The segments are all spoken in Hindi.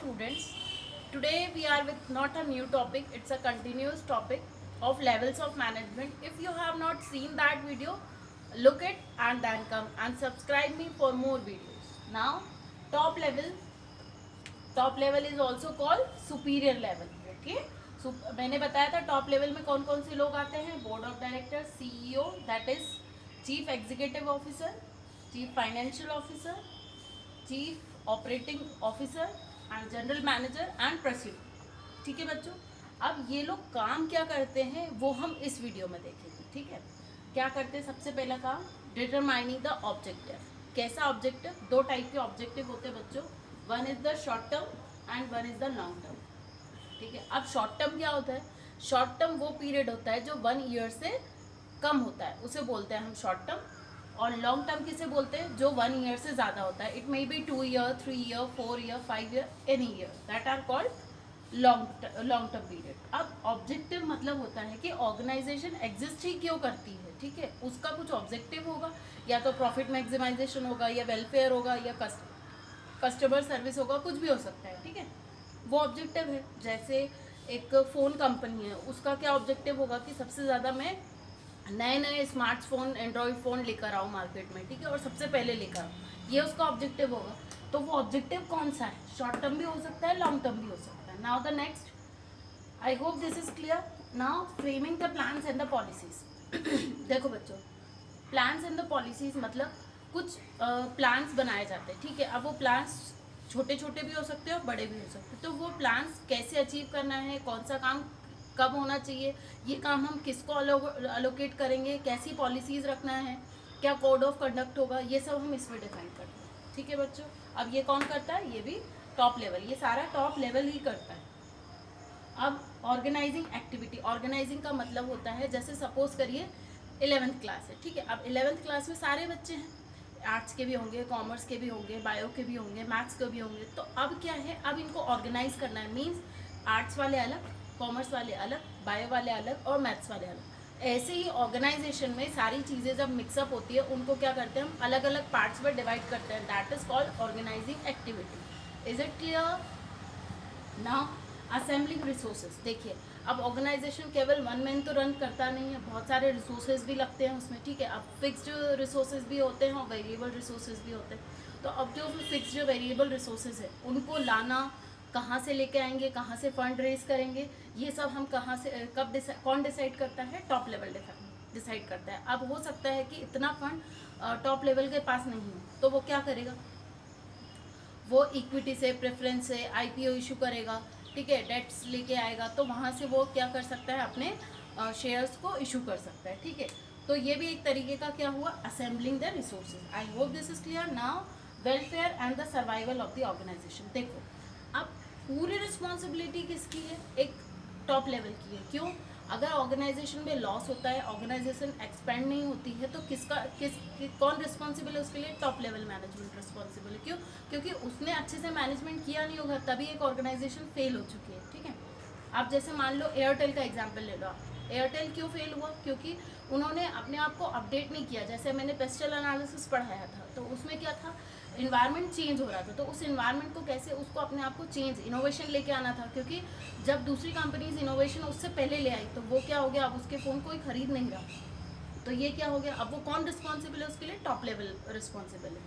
students. Today we are with not a new topic, it's a continuous topic of levels of management. If you have not seen that video, look it and then come and subscribe me for more videos. Now top level is also called superior level. Okay, so मैंने बताया था टॉप लेवल में कौन कौन से लोग आते हैं. Board of director, CEO, that is chief executive officer, chief financial officer, chief operating officer and general manager and president. ठीक है बच्चों, अब ये लोग काम क्या करते हैं वो हम इस वीडियो में देखेंगे. ठीक है, क्या करते हैं? सबसे पहला काम, डिटरमाइनिंग द ऑब्जेक्टिव. कैसा ऑब्जेक्टिव? दो टाइप के ऑब्जेक्टिव होते हैं बच्चों. One is the short term and one is the long term. ठीक है, अब शॉर्ट टर्म क्या होता है? शॉर्ट टर्म वो पीरियड होता है जो 1 ईयर से कम होता है, उसे बोलते हैं हम शॉर्ट टर्म. और लॉन्ग टर्म किसे बोलते हैं? जो 1 ईयर से ज़्यादा होता है. It may be 2 year, 3 year, 4 year, 5 year, any year, that are called long term period. अब ऑब्जेक्टिव मतलब होता है कि ऑर्गेनाइजेशन एग्जिस्ट ही क्यों करती है. ठीक है, उसका कुछ ऑब्जेक्टिव होगा, या तो प्रॉफिट मैक्सिमाइजेशन होगा, या वेलफेयर होगा, या कस्टमर सर्विस होगा, कुछ भी हो सकता है. ठीक है, वो ऑब्जेक्टिव है. जैसे एक फ़ोन कंपनी है, उसका क्या ऑब्जेक्टिव होगा कि सबसे ज़्यादा मैं नए नए स्मार्टफोन, एंड्रॉयड फ़ोन लेकर आऊँ मार्केट में. ठीक है, और सबसे पहले लेकर आऊँ, ये उसका ऑब्जेक्टिव होगा. तो वो ऑब्जेक्टिव कौन सा है? शॉर्ट टर्म भी हो सकता है, लॉन्ग टर्म भी हो सकता है. Now the next, I hope this is clear. Now framing the plans and the policies. देखो बच्चों, प्लान्स एंड द पॉलिसीज मतलब कुछ प्लान्स बनाए जाते हैं. ठीक है, अब वो प्लान्स छोटे छोटे भी हो सकते हैं और बड़े भी हो सकते हैं. तो वो प्लान्स कैसे अचीव करना है, कौन सा काम कब होना चाहिए, ये काम हम किसको अलोकेट करेंगे, कैसी पॉलिसीज़ रखना है, क्या कोड ऑफ कंडक्ट होगा, ये सब हम इसमें डिफाइन करते हैं. ठीक है बच्चों, अब ये कौन करता है? ये भी टॉप लेवल, ये सारा टॉप लेवल ही करता है. अब ऑर्गेनाइजिंग एक्टिविटी. ऑर्गेनाइजिंग का मतलब होता है, जैसे सपोज करिए 11th क्लास है. ठीक है, अब 11th क्लास में सारे बच्चे हैं, आर्ट्स के भी होंगे, कॉमर्स के भी होंगे, बायो के भी होंगे, मैथ्स के भी होंगे. तो अब क्या है, अब इनको ऑर्गेनाइज करना है. मीन्स आर्ट्स वाले अलग, कॉमर्स वाले अलग, बायो वाले अलग और मैथ्स वाले अलग. ऐसे ही ऑर्गेनाइजेशन में सारी चीज़ें जब मिक्सअप होती है, उनको क्या करते हैं हम? अलग अलग पार्ट्स में डिवाइड करते हैं. That is called organising activity. Is it clear? Now assembling resources. देखिए, अब ऑर्गेनाइजेशन केवल वन मैन तो रन करता नहीं है, बहुत सारे रिसोर्सेज भी लगते हैं उसमें. ठीक है, अब फिक्स्ड रिसोर्सेज भी होते हैं और वेरिएबल रिसोर्सेज भी होते हैं. तो अब जो फिक्स्ड वेरिएबल रिसोर्सेज है, उनको लाना, कहाँ से लेके आएंगे, कहाँ से फंड रेज करेंगे, ये सब हम कहाँ से कब कौन डिसाइड करता है? टॉप लेवल डिसाइड करता है. अब हो सकता है कि इतना फंड टॉप लेवल के पास नहीं हो, तो वो क्या करेगा? वो इक्विटी से, प्रेफरेंस से IPO इशू करेगा. ठीक है, डेट्स लेके आएगा, तो वहाँ से वो क्या कर सकता है? अपने शेयर्स को इशू कर सकता है. ठीक है, तो ये भी एक तरीके का क्या हुआ? Assembling the resources. I hope this is clear. Now welfare and the survival of the organisation. देखो, अब पूरी रिस्पॉन्सिबिलिटी किसकी है? एक टॉप लेवल की है. क्यों? अगर ऑर्गेनाइजेशन में लॉस होता है, ऑर्गेनाइजेशन एक्सपेंड नहीं होती है, तो कौन रिस्पॉन्सिबल है उसके लिए? टॉप लेवल मैनेजमेंट रिस्पॉन्सिबल है. क्यों? क्योंकि उसने अच्छे से मैनेजमेंट किया नहीं होगा, तभी एक ऑर्गेनाइजेशन फेल हो चुकी है. ठीक है, आप जैसे मान लो एयरटेल का एग्जाम्पल ले लो. आप एयरटेल क्यों फेल हुआ? क्योंकि उन्होंने अपने आप को अपडेट नहीं किया. जैसे मैंने पेस्टल एनालिसिस पढ़ाया था, तो उसमें क्या था? इन्वायरमेंट चेंज हो रहा था, तो उस इन्वायरमेंट को कैसे, उसको अपने आप को चेंज, इनोवेशन लेके आना था. क्योंकि जब दूसरी कंपनीज इनोवेशन उससे पहले ले आई, तो वो क्या हो गया? अब उसके फ़ोन कोई खरीद नहीं रहा. तो ये क्या हो गया? अब वो कौन रिस्पॉन्सिबल है उसके लिए? टॉप लेवल रिस्पॉन्सिबल है.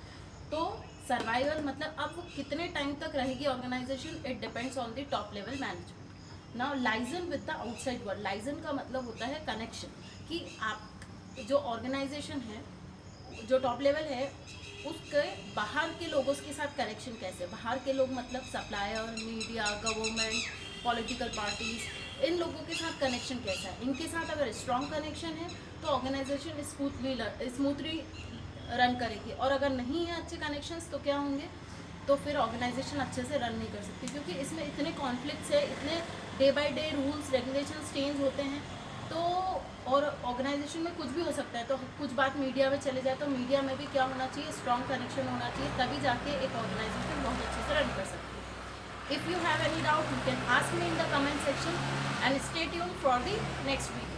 तो सर्वाइवल मतलब अब वो कितने टाइम तक रहेगी organisation, it depends on the top level management. Now liaison with the outside world. Liaison का मतलब होता है कनेक्शन, कि आप जो ऑर्गेनाइजेशन है, जो टॉप लेवल है, उसके बाहर के लोगों के साथ कनेक्शन कैसे? बाहर के लोग मतलब supplier, media, government, political parties, इन लोगों के साथ कनेक्शन कैसा है? इनके साथ अगर स्ट्रॉन्ग कनेक्शन है तो ऑर्गेनाइजेशन स्मूथली रन करेगी. और अगर नहीं है अच्छे कनेक्शंस, तो क्या होंगे? तो फिर ऑर्गेनाइजेशन अच्छे से रन नहीं कर सकती, क्योंकि इसमें इतने कॉन्फ्लिक्ट्स है, इतने day by day rules regulations change होते हैं. तो और ऑर्गेनाइजेशन में कुछ भी हो सकता है. तो कुछ बात मीडिया में चले जाए, तो मीडिया में भी क्या होना चाहिए? स्ट्रॉन्ग कनेक्शन होना चाहिए, तभी जाके एक ऑर्गेनाइजेशन बहुत अच्छे से रन कर सकती है. If you have any doubt, you can ask me in the comment section and stay tuned for the next video.